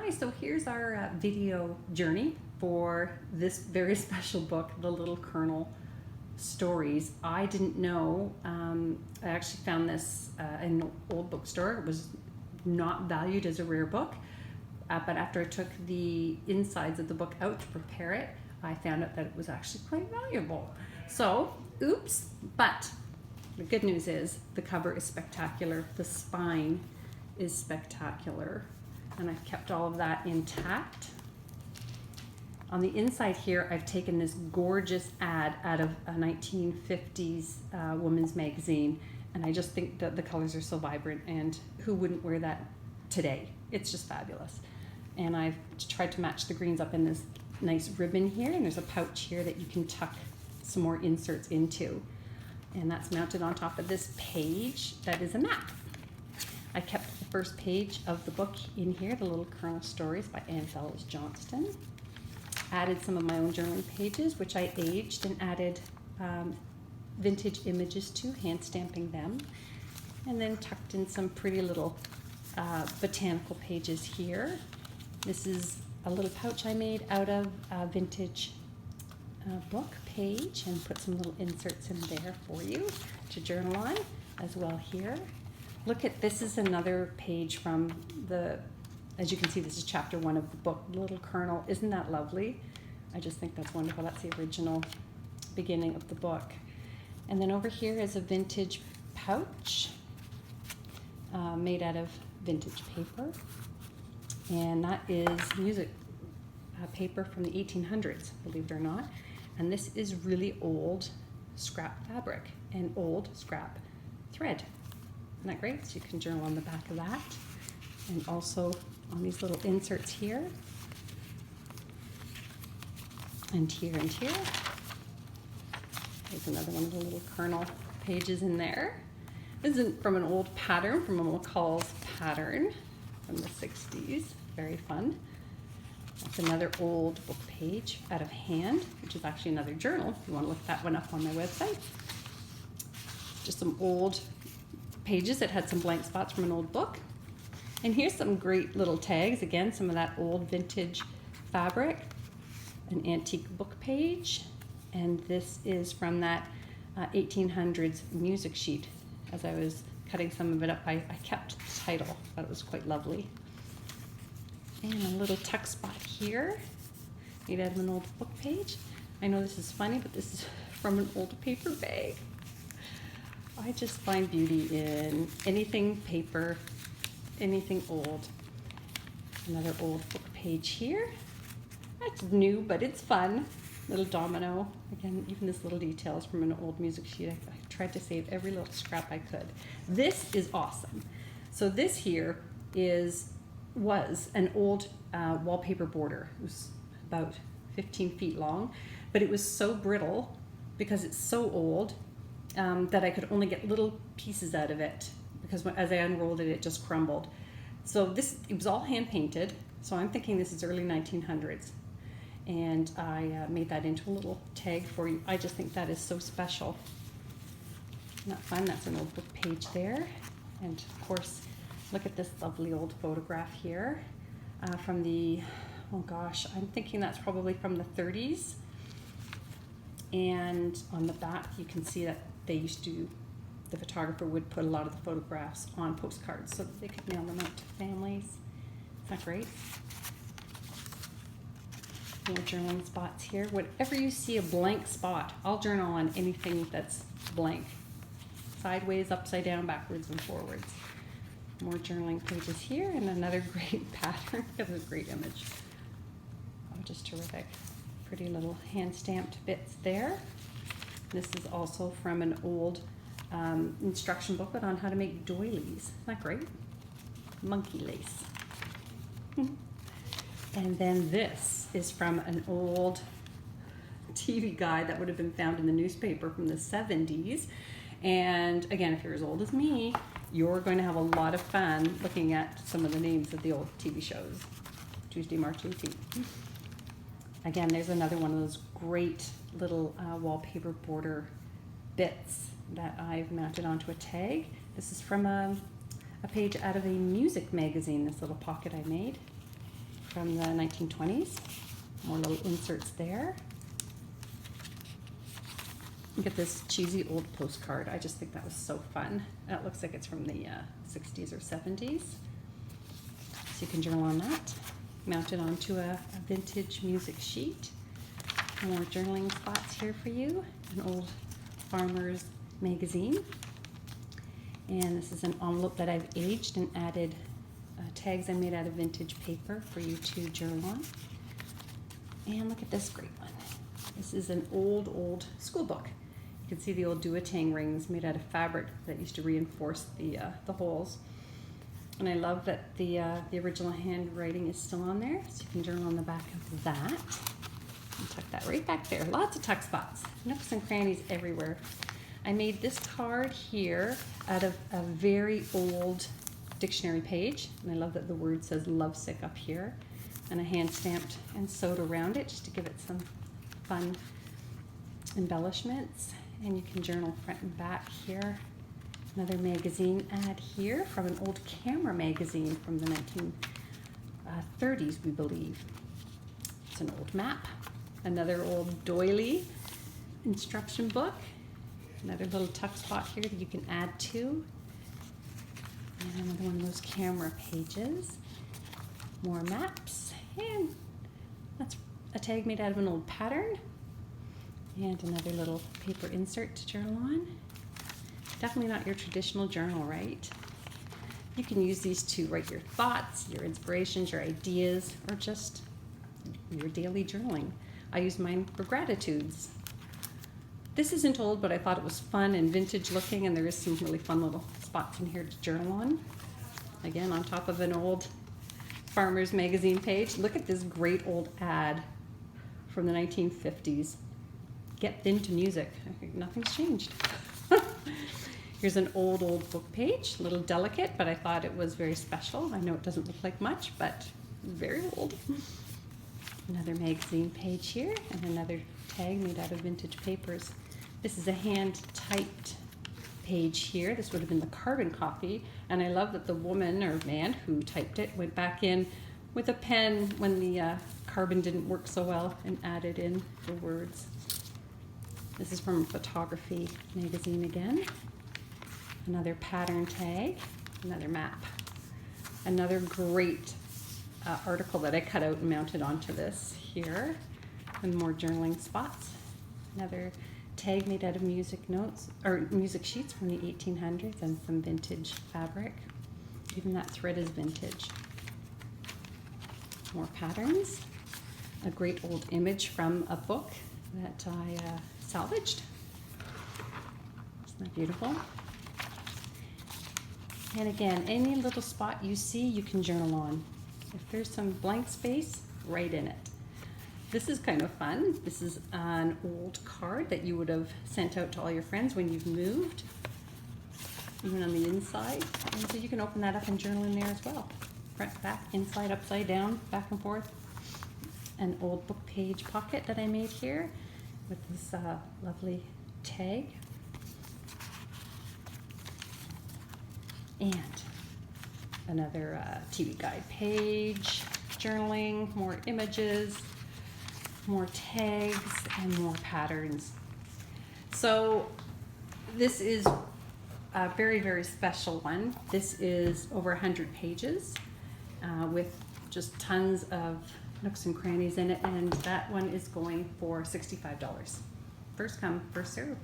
Hi, so here's our video journey for this very special book, The Little Colonel Stories. I didn't know, I actually found this in an old bookstore. It was not valued as a rare book, but after I took the insides of the book out to prepare it, I found out that it was actually quite valuable. So, oops, but the good news is the cover is spectacular. The spine is spectacular. And I've kept all of that intact. On the inside here, I've taken this gorgeous ad out of a 1950s women's magazine, and I just think that the colors are so vibrant, and who wouldn't wear that today? It's just fabulous. And I've tried to match the greens up in this nice ribbon here, and there's a pouch here that you can tuck some more inserts into. And that's mounted on top of this page that is a map. I kept the first page of the book in here, The Little Colonel Stories by Anne Fellows Johnston. Added some of my own journaling pages, which I aged and added vintage images to, hand stamping them. And then tucked in some pretty little botanical pages here. This is a little pouch I made out of a vintage book page, and put some little inserts in there for you to journal on as well here. Look at, this is another page from the, as you can see, this is chapter 1 of the book, Little Colonel. Isn't that lovely? I just think that's wonderful. That's the original beginning of the book. And then over here is a vintage pouch made out of vintage paper. And that is music paper from the 1800s, believe it or not. And this is really old scrap fabric and old scrap thread. Isn't that great? So you can journal on the back of that. And also on these little inserts here. And here and here. There's another one of the little Colonel pages in there. This is from an old pattern, from a McCall's pattern from the 60s. Very fun. That's another old book page out of hand, which is actually another journal. If you want to look that one up on my website. Just some old pages that had some blank spots from an old book. And here's some great little tags. Again, some of that old vintage fabric. An antique book page. And this is from that 1800s music sheet. As I was cutting some of it up, I kept the title. Thought it was quite lovely. And a little tuck spot here, made out of an old book page. I know this is funny, but this is from an old paper bag. I just find beauty in anything paper, anything old. Another old book page here. That's new, but it's fun. Little domino. Again, even this little detail is from an old music sheet. I tried to save every little scrap I could. This is awesome. So this here was an old wallpaper border. It was about 15 feet long, but it was so brittle because it's so old that I could only get little pieces out of it, because as I unrolled it, it just crumbled. So it was all hand painted. So I'm thinking this is early 1900s. And I made that into a little tag for you. I just think that is so special. Isn't that fun? That's an old book page there. And of course, look at this lovely old photograph here from the, oh gosh, I'm thinking that's probably from the 30s. And on the back, you can see that they used to, the photographer would put a lot of the photographs on postcards so that they could mail them out to families. Isn't that great? More journaling spots here. Whenever you see a blank spot, I'll journal on anything that's blank. Sideways, upside down, backwards, and forwards. More journaling pages here, and another great pattern. It was a great image. Oh, just terrific. Pretty little hand-stamped bits there. This is also from an old instruction booklet on how to make doilies. Isn't that great? Monkey lace. And then this is from an old TV guide that would have been found in the newspaper from the 70s. And again, if you're as old as me, you're going to have a lot of fun looking at some of the names of the old TV shows. Tuesday, March 18th. Again, there's another one of those great little wallpaper border bits that I've mounted onto a tag. This is from a page out of a music magazine, this little pocket I made. from the 1920s. More little inserts there. Look at this cheesy old postcard. I just think that was so fun. That looks like it's from the 60s or 70s. So you can journal on that. Mount it onto a vintage music sheet. More journaling spots here for you. An old Farmer's Magazine. And this is an envelope that I've aged and added tags I made out of vintage paper for you to journal on. And look at this great one. This is an old school book. You can see the old duotang rings made out of fabric that used to reinforce the holes. And I love that the original handwriting is still on there, so you can journal on the back of that. And tuck that right back there. Lots of tuck spots, nooks and crannies everywhere. I made this card here out of a very old dictionary page, and I love that the word says lovesick up here, and I hand stamped and sewed around it just to give it some fun embellishments. And you can journal front and back here. Another magazine ad here from an old camera magazine from the 1930s, we believe. It's an old map. Another old doily instruction book. Another little tuck spot here that you can add to. And another one of those camera pages. More maps. And that's a tag made out of an old pattern. And another little paper insert to journal on. Definitely not your traditional journal, right? You can use these to write your thoughts, your inspirations, your ideas, or just your daily journaling. I use mine for gratitudes. This isn't old, but I thought it was fun and vintage looking, and there is some really fun little spots in here to journal on. Again, on top of an old Farmer's Magazine page. Look at this great old ad from the 1950s. Get thin to music. Nothing's changed. Here's an old book page, a little delicate, but I thought it was very special. I know it doesn't look like much, but very old. Another magazine page here, and another tag made out of vintage papers. This is a hand-typed page here. This would have been the carbon copy, and I love that the woman or man who typed it went back in with a pen when the carbon didn't work so well and added in the words. This is from a photography magazine again. Another pattern tag, another map. Another great article that I cut out and mounted onto this here. And more journaling spots. Another tag made out of music notes, or music sheets from the 1800s and some vintage fabric. Even that thread is vintage. More patterns. A great old image from a book that I salvaged. Isn't that beautiful? And again, any little spot you see, you can journal on. If there's some blank space, write in it. This is kind of fun. This is an old card that you would have sent out to all your friends when you've moved, even on the inside. And so you can open that up and journal in there as well. Front, back, inside, upside down, back and forth. An old book page pocket that I made here with this lovely tag. And another TV guide page, journaling, more images, more tags, and more patterns. So this is a very, very special one. This is over 100 pages with just tons of nooks and crannies in it, and that one is going for $65. First come, first serve.